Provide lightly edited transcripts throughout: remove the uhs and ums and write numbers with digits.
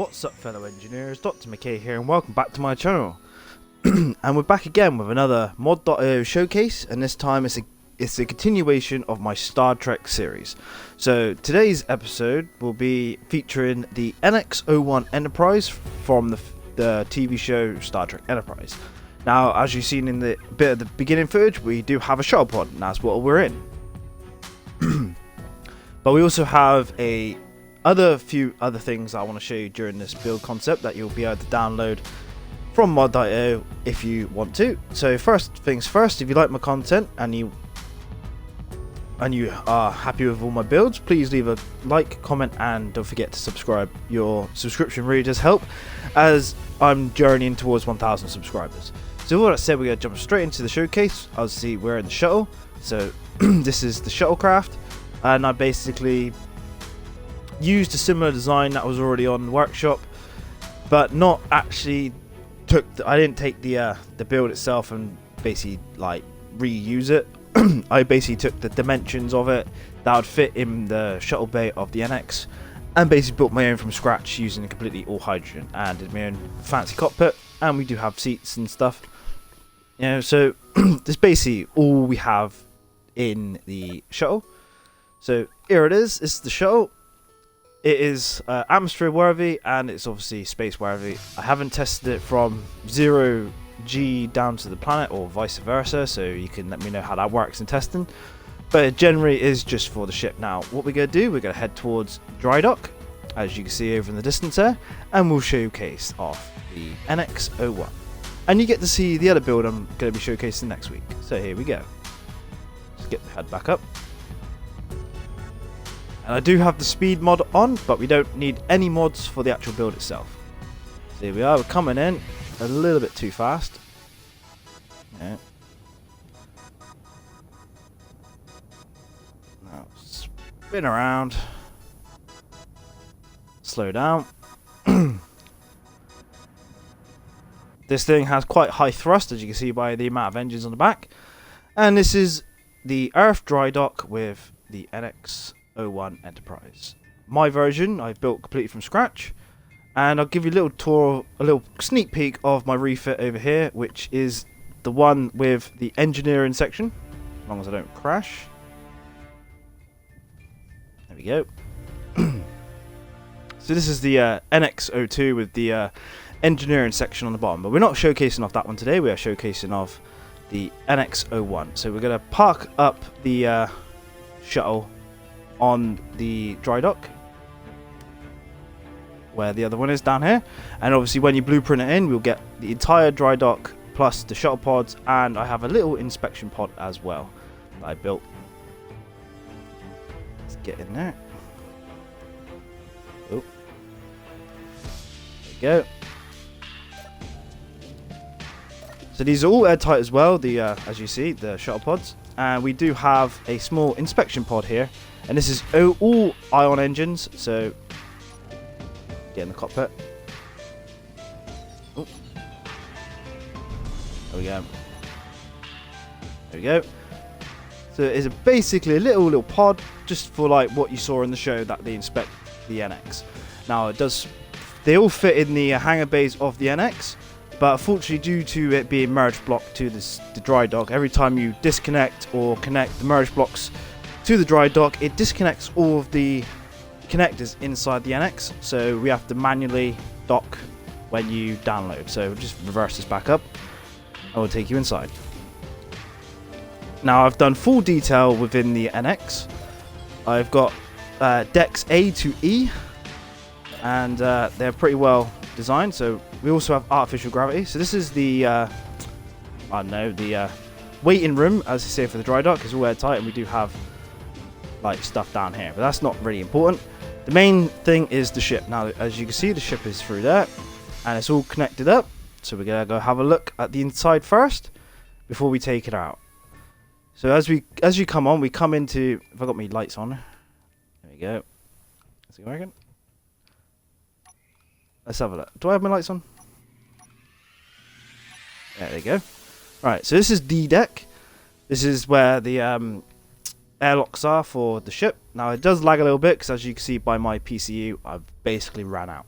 What's up, fellow engineers? Dr. McKay here, and welcome back to my channel. And we're back again with another Mod.io showcase, and this time it's a continuation of my Star Trek series. So today's episode will be featuring the NX-01 Enterprise from the TV show Star Trek Enterprise. Now, as you've seen in the bit of the beginning footage, we do have a shuttle pod, and that's what we're in. But we also have a few other things I want to show you during this build concept that you'll be able to download from Mod.io if you want to. So first things first, if you like my content and you are happy with all my builds, please leave a like, comment, and don't forget to subscribe. Your subscription really does help as I'm journeying towards 1,000 subscribers. So with all that said, we're going to jump straight into the showcase. Obviously we're in the shuttle, so this is the shuttlecraft, and I basically used a similar design that was already on the workshop, but not actually I didn't take the build itself and basically like reuse it. I basically took the dimensions of it that would fit in the shuttle bay of the NX and basically built my own from scratch using completely all hydrogen, and did my own fancy cockpit, and we do have seats and stuff, you know. So that's basically all we have in the shuttle. So here it is. This is the shuttle. It is atmosphere worthy, and it's obviously space worthy. I haven't tested it from 0G down to the planet or vice versa, so you can let me know how that works in testing. But it generally is just for the ship. Now, what we're going to do, we're going to head towards dry dock, as you can see over in the distance there, and we'll showcase off the NX-01. And you get to see the other build I'm going to be showcasing next week. So here we go. Let's get the head back up. And I do have the speed mod on, but we don't need any mods for the actual build itself. So here we are, we're coming in a little bit too fast. Yeah. Now spin around. Slow down. This thing has quite high thrust, as you can see by the amount of engines on the back. And this is the Earth dry dock with the NX-01 Enterprise. My version I've built completely from scratch, and I'll give you a little tour, a little sneak peek of my refit over here, which is the one with the engineering section, as long as I don't crash. There we go. So this is the NX-02 with the engineering section on the bottom, but we're not showcasing off that one today. We are showcasing off the NX-01. So we're going to park up the shuttle on the dry dock where the other one is down here, and obviously when you blueprint it in, we'll get the entire dry dock plus the shuttle pods, and I have a little inspection pod as well that I built. Let's get in there. Oh, there we go. So these are all airtight as well, the as you see, the shuttle pods, and we do have a small inspection pod here. And this is all ion engines, so get in the cockpit. Oh. There we go. There we go. So it's basically a little pod just for like what you saw in the show that they inspect the NX. Now they all fit in the hangar bays of the NX, but unfortunately due to it being merge block to the dry dock, every time you disconnect or connect the merge blocks to the dry dock, it disconnects all of the connectors inside the NX, so we have to manually dock when you download. So we'll just reverse this back up and we'll take you inside. Now I've done full detail within the NX. I've got decks A to E, and they're pretty well designed. So we also have artificial gravity. So this is the the waiting room, as they say, for the dry dock. It's all airtight, and we do have like stuff down here, but that's not really important. The main thing is the ship. Now, as you can see, the ship is through there, and it's all connected up. So we're gonna go have a look at the inside first before we take it out. So as you come on, we come into. Have I got my lights on? There we go. Is it working? Let's have a look. Do I have my lights on? There you go. Right. So this is D deck. This is where the airlocks are for the ship. Now it does lag a little bit because, as you can see by my PCU, I've basically ran out.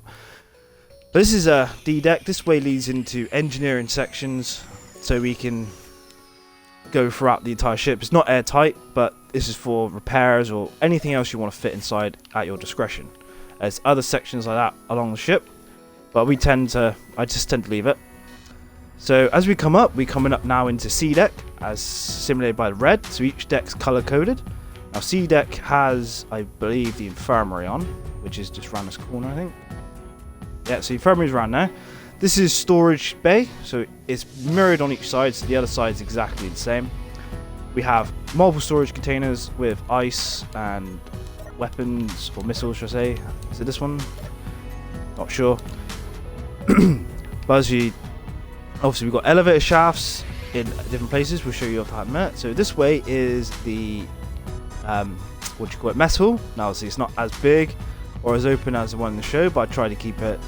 But this is a D deck. This way leads into engineering sections, so we can go throughout the entire ship. It's not airtight, but this is for repairs or anything else you want to fit inside at your discretion. There's other sections like that along the ship, but I just tend to leave it. So as we come up, we're coming up now into C deck, as simulated by the red. So each deck's color coded. Now C deck has, I believe, the infirmary on, which is just around this corner, I think. Yeah, so infirmary's around there. This is storage bay, so it's mirrored on each side, so the other side's exactly the same. We have multiple storage containers with ice and weapons, or missiles, should I say. Is it this one? Not sure. But obviously we've got elevator shafts in different places. We'll show you off that in a minute. So this way is the, mess hall. Now obviously it's not as big or as open as the one in the show, but I try to keep it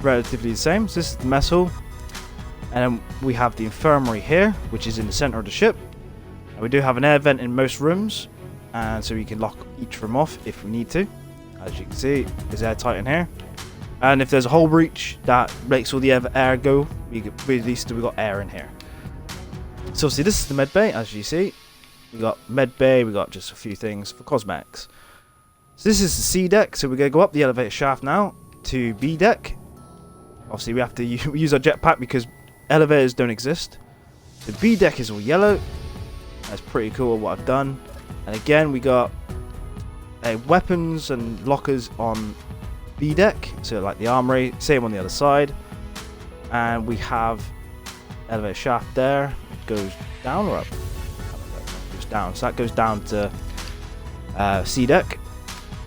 relatively the same. So this is the mess hall, and then we have the infirmary here, which is in the center of the ship. And we do have an air vent in most rooms, and so we can lock each room off if we need to. As you can see, it's airtight in here, and if there's a hull breach that makes all the air go, at least we've got air in here. So see, this is the med bay. As you see, we got med bay, we got just a few things for cosmetics. So this is the C deck, so we're going to go up the elevator shaft now to B deck. Obviously we have to use our jetpack because elevators don't exist. The B deck is all yellow. That's pretty cool what I've done. And again, we got weapons and lockers on B deck, so like the armory, same on the other side. And we have elevator shaft there. It goes down or up? It goes down. So that goes down to C deck.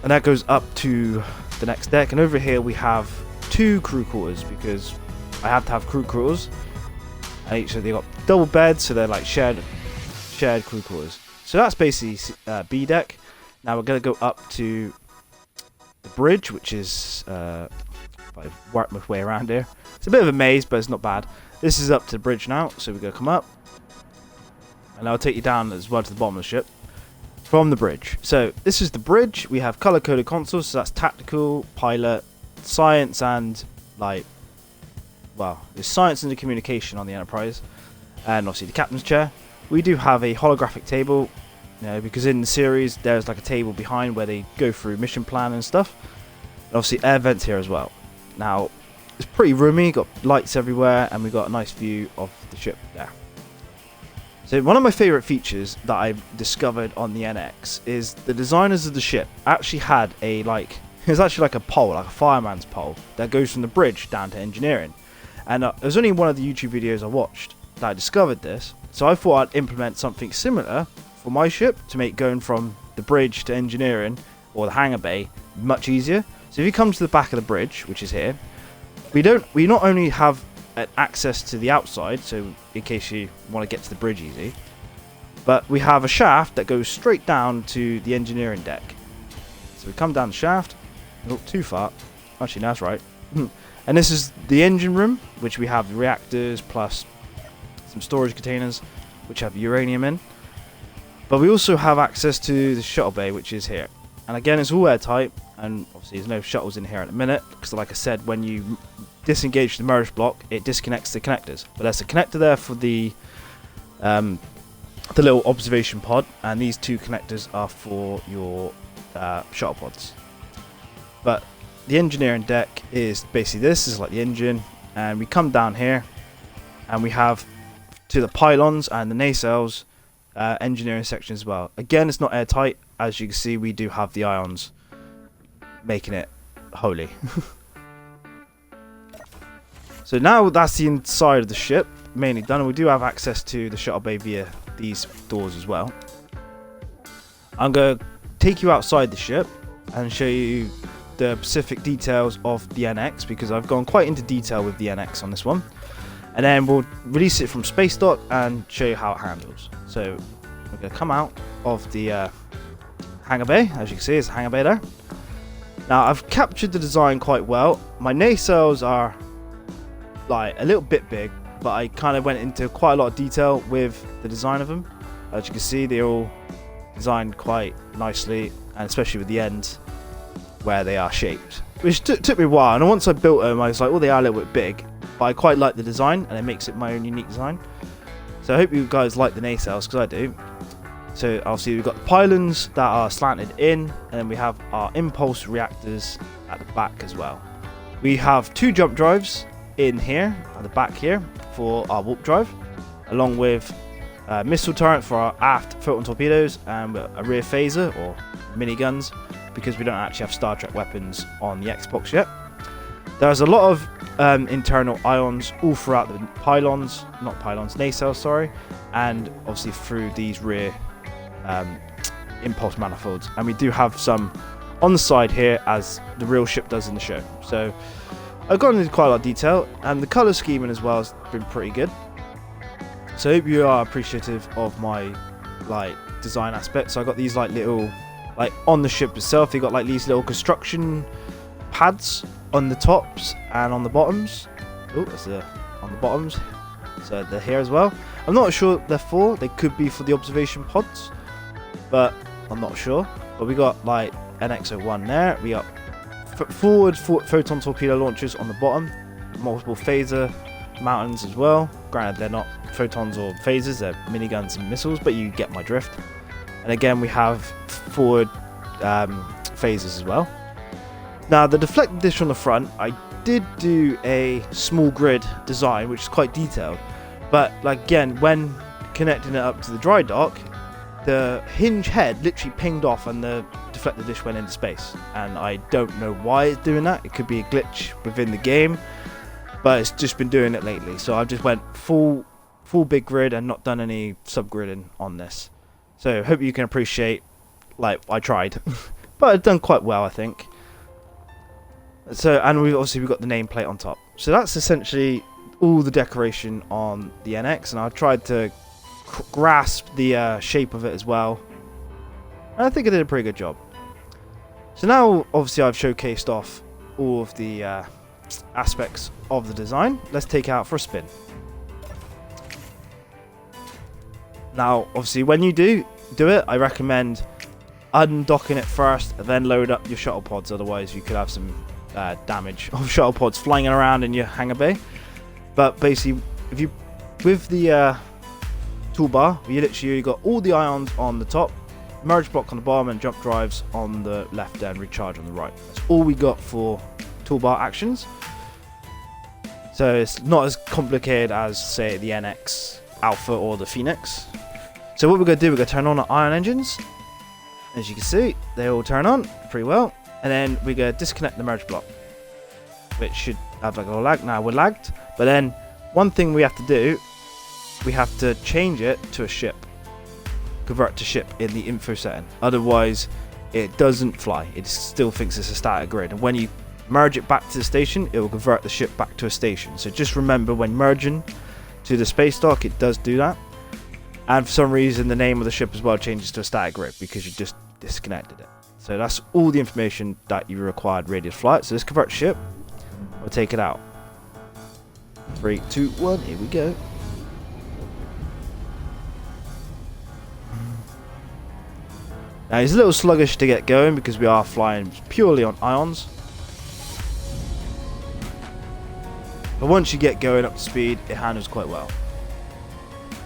And that goes up to the next deck. And over here we have 2 crew quarters, because I have to have crew quarters. So they got double beds, so they're like shared crew quarters. So that's basically B deck. Now we're going to go up to the bridge, which is if I work my way around here. It's a bit of a maze, but it's not bad. This is up to the bridge now, so we're going to come up, and I'll take you down as well to the bottom of the ship from the bridge. So this is the bridge. We have color coded consoles, so that's tactical, pilot, science, and there's science and the communication on the Enterprise, and obviously the captain's chair. We do have a holographic table, because in the series there's like a table behind where they go through mission plan and stuff. And obviously air vents here as well. Now it's pretty roomy, got lights everywhere, and we got a nice view of the ship there. So one of my favorite features that I've discovered on the NX is the designers of the ship actually had it's actually like a pole, like a fireman's pole, that goes from the bridge down to engineering. And it was only one of the YouTube videos I watched that I discovered this. So I thought I'd implement something similar for my ship to make going from the bridge to engineering, or the hangar bay, much easier. So if you come to the back of the bridge, which is here, we not only have access to the outside, so in case you want to get to the bridge easy, but we have a shaft that goes straight down to the engineering deck. So we come down the shaft. Not too far. Actually, no, that's right. And this is the engine room, which we have the reactors plus some storage containers, which have uranium in. But we also have access to the shuttle bay, which is here. And again, it's all airtight, and obviously there's no shuttles in here at the minute, because like I said, when you disengage the merge block, it disconnects the connectors. But there's a connector there for the little observation pod, and these 2 connectors are for your shuttle pods. But the engineering deck is basically this is like the engine, and we come down here, and we have to the pylons and the nacelles engineering section as well. Again, it's not airtight. As you can see, we do have the ions making it holy. So now that's the inside of the ship mainly done, and we do have access to the shuttle bay via these doors as well. I'm going to take you outside the ship and show you the specific details of the NX, because I've gone quite into detail with the NX on this one, and then we'll release it from space dock and show you how it handles. So we're going to come out of the hangar bay. As you can see, there's a hangar bay there. Now I've captured the design quite well. My nacelles are like a little bit big, but I kind of went into quite a lot of detail with the design of them. As you can see, they're all designed quite nicely, and especially with the ends. where they are shaped, which took me a while. And once I built them, I was like, well, they are a little bit big, but I quite like the design, and it makes it my own unique design. So I hope you guys like the nacelles, because I do. So obviously we've got the pylons that are slanted in, and then we have our impulse reactors at the back as well. We have 2 jump drives in here, at the back here, for our warp drive, along with a missile turret for our aft photon torpedoes, and a rear phaser, or miniguns, because we don't actually have Star Trek weapons on the Xbox yet. There's a lot of internal ions all throughout the nacelles, sorry, and obviously through these rear impulse manifolds, and we do have some on the side here, as the real ship does in the show. So I've gone into quite a lot of detail, and the color scheming as well has been pretty good. So I hope you are appreciative of my design aspects. So I got these little on the ship itself, they got these little construction pads on the tops and on the bottoms. Oh, that's on the bottoms. So they're here as well. I'm not sure what they're for. They could be for the observation pods, but I'm not sure. But we got NX-01 there. We got forward photon torpedo launchers on the bottom, multiple phaser mountains as well. Granted, they're not photons or phasers, they're miniguns and missiles, but you get my drift. And again, we have forward phasers as well. Now, the deflected dish on the front, I did do a small grid design, which is quite detailed. But again, when connecting it up to the dry dock, the hinge head literally pinged off and the deflected dish went into space. And I don't know why it's doing that. It could be a glitch within the game, but it's just been doing it lately. So I've just went full big grid and not done any subgridding on this. So hope you can appreciate, I tried, but I've done quite well, I think. So, and we've got the nameplate on top. So that's essentially all the decoration on the NX, and I've tried to grasp the shape of it as well. And I think I did a pretty good job. So now, obviously, I've showcased off all of the aspects of the design. Let's take it out for a spin. Now, obviously, when you do it, I recommend undocking it first, and then load up your shuttle pods. Otherwise, you could have some damage of shuttle pods flying around in your hangar bay. But basically, if you with the toolbar, you literally got all the ions on the top, merge block on the bottom, and jump drives on the left and recharge on the right. That's all we got for toolbar actions. So it's not as complicated as, say, the NX Alpha or the Phoenix. So what we're going to do, we're going to turn on our ion engines. As you can see, they all turn on pretty well. And then we're going to disconnect the merge block, which should have a little lag. Now we're lagged, but then one thing we have to do, we have to change it to a ship, convert to ship in the info setting. Otherwise, it doesn't fly. It still thinks it's a static grid. And when you merge it back to the station, it will convert the ship back to a station. So just remember, when merging to the space dock, it does do that. And for some reason, the name of the ship as well changes to a static grid because you just disconnected it. So that's all the information that you required ready to flight. So let's convert ship. We'll take it out. 3, 2, 1, here we go. Now it's a little sluggish to get going because we are flying purely on ions. But once you get going up to speed, it handles quite well.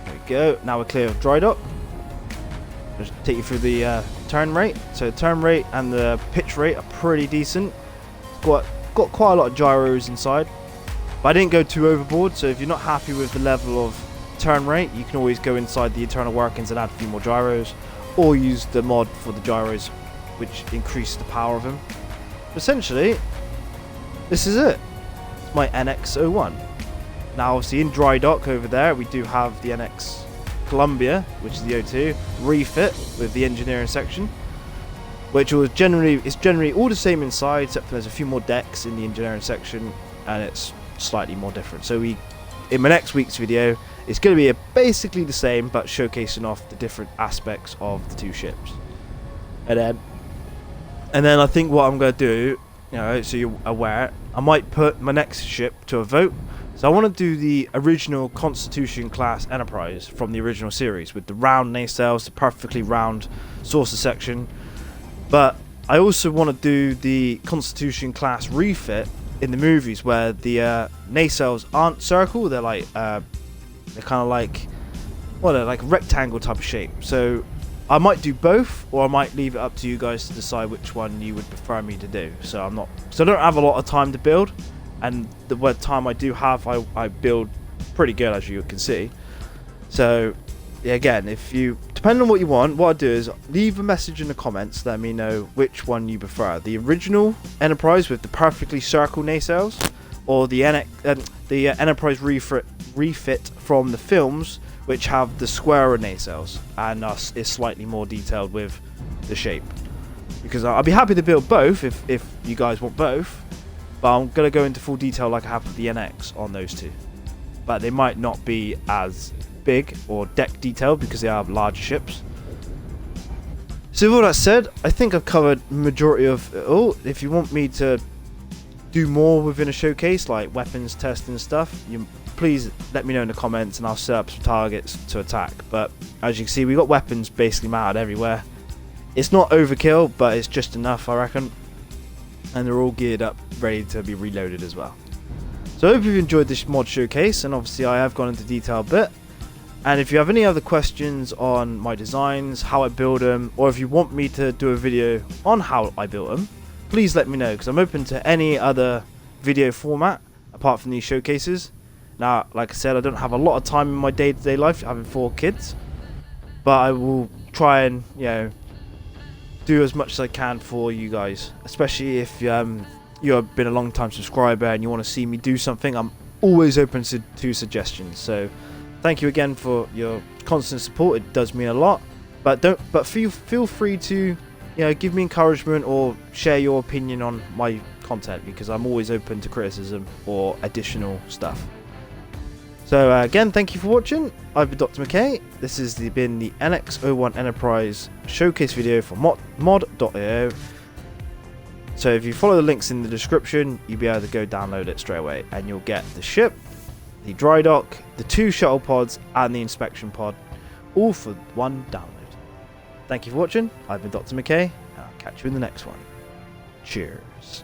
There we go. Now we're clear of dry dock. Just take you through the turn rate. So the turn rate and the pitch rate are pretty decent. Got quite a lot of gyros inside, but I didn't go too overboard. So if you're not happy with the level of turn rate, you can always go inside the internal workings and add a few more gyros, or use the mod for the gyros, which increase the power of them. Essentially, this is it. It's my NX-01. Now obviously in dry dock over there, we do have the NX Columbia, which is the O2 refit with the engineering section, which is generally all the same inside, except for there's a few more decks in the engineering section, and it's slightly more different. So in my next week's video, it's going to be basically the same, but showcasing off the different aspects of the two ships. And then I think what I'm going to do, so you're aware, I might put my next ship to a vote. So I want to do the original Constitution class Enterprise from the original series with the round nacelles, the perfectly round saucer section. But I also want to do the Constitution class refit in the movies where the nacelles aren't circle, they're like they're kind of like, well, they're like rectangle type of shape. So I might do both, or I might leave it up to you guys to decide which one you would prefer me to do. So I don't have a lot of time to build, and the time I do have, I build pretty good, as you can see. So yeah, again, if you, depending on what you want, what I do is leave a message in the comments, let me know which one you prefer, the original Enterprise with the perfectly circle nacelles, or the Enterprise refit from the films, which have the squarer nacelles and is slightly more detailed with the shape. Because I'll be happy to build both if you guys want both, but I'm going to go into full detail like I have with the NX on those two. But they might not be as big or deck detailed because they are larger ships. So with all that said, I think I've covered majority of it all. If you want me to do more within a showcase, like weapons testing stuff, please let me know in the comments and I'll set up some targets to attack. But as you can see, we got weapons basically mounted everywhere. It's not overkill, but it's just enough, I reckon. And they're all geared up, ready to be reloaded as well. So I hope you've enjoyed this mod showcase, and obviously I have gone into detail a bit. And if you have any other questions on my designs, how I build them, or if you want me to do a video on how I built them, please let me know, because I'm open to any other video format apart from these showcases. Now, like I said, I don't have a lot of time in my day-to-day life, having 4 kids, but I will try and, you know, do as much as I can for you guys, especially if you've been a long time subscriber and you want to see me do something. I'm always open to suggestions. So thank you again for your constant support. It does mean a lot. But feel free to, you know, give me encouragement or share your opinion on my content, because I'm always open to criticism or additional stuff. So again, thank you for watching. I've been Dr. McKay. This has been the NX-01 Enterprise showcase video for mod.io. So if you follow the links in the description, you'll be able to go download it straight away, and you'll get the ship, the dry dock, the 2 shuttle pods, and the inspection pod, all for one download. Thank you for watching. I've been Dr. McKay, and I'll catch you in the next one. Cheers.